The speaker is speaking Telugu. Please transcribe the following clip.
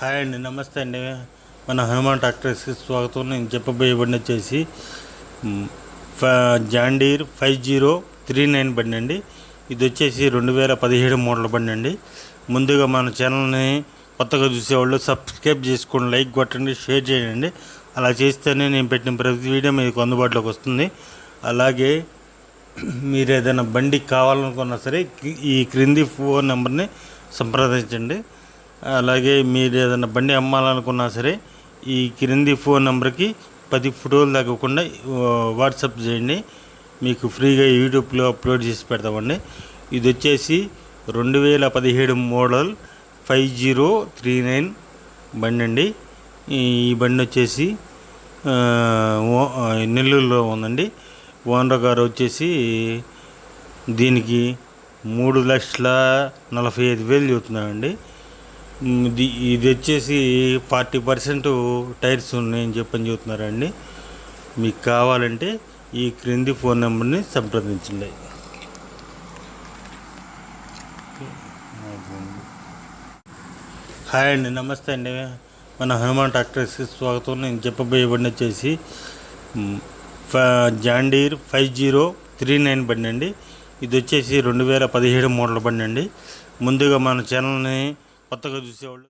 హాయ్ అండి, నమస్తే అండి. మన హనుమాన్ ట్రాక్టర్స్కి స్వాగతం. నేను చెప్పబోయే బండి వచ్చేసి జాండీర్ 5039 బండి అండి. ఇది వచ్చేసి 2017 మోడల్ బండి అండి. ముందుగా మన ఛానల్ని కొత్తగా చూసేవాళ్ళు సబ్స్క్రైబ్ చేసుకోండి, లైక్ కొట్టండి, షేర్ చేయండి. అలా చేస్తేనే నేను పెట్టిన ప్రతి వీడియో మీకు అందుబాటులోకి వస్తుంది. అలాగే మీరు ఏదైనా బండి కావాలనుకున్నా సరే ఈ క్రింది ఫోన్ నెంబర్ని సంప్రదించండి. అలాగే మీరు ఏదైనా బండి అమ్మాలనుకున్నా సరే ఈ క్రింది ఫోన్ నెంబర్కి 10 ఫోటోలు తగ్గకుండా వాట్సాప్ చేయండి. మీకు ఫ్రీగా యూట్యూబ్లో అప్లోడ్ చేసి పెడతామండి. ఇది వచ్చేసి 2017 మోడల్ 5039 బండి అండి. ఈ బండి వచ్చేసి నెల్లూరులో ఉందండి. ఓనర్ గారు వచ్చేసి దీనికి 3,45,000 చెబుతున్నామండి. ఇది వచ్చేసి 40% టైర్స్ ఉన్నాయని చెప్తున్నారండి. మీకు కావాలంటే ఈ క్రింది ఫోన్ నెంబర్ని సంప్రదించండి. హాయ్ అండి, నమస్తే అండి. మన హనుమాన్ ట్రాక్టర్స్కి స్వాగతం. నేను చెప్పబోయే బండి వచ్చేసి జాండీర్ 5039 బండి అండి. ఇది వచ్చేసి 2017 మోడల్ బండి అండి. ముందుగా మన ఛానల్ని కొత్తగా చూసేవాళ్ళు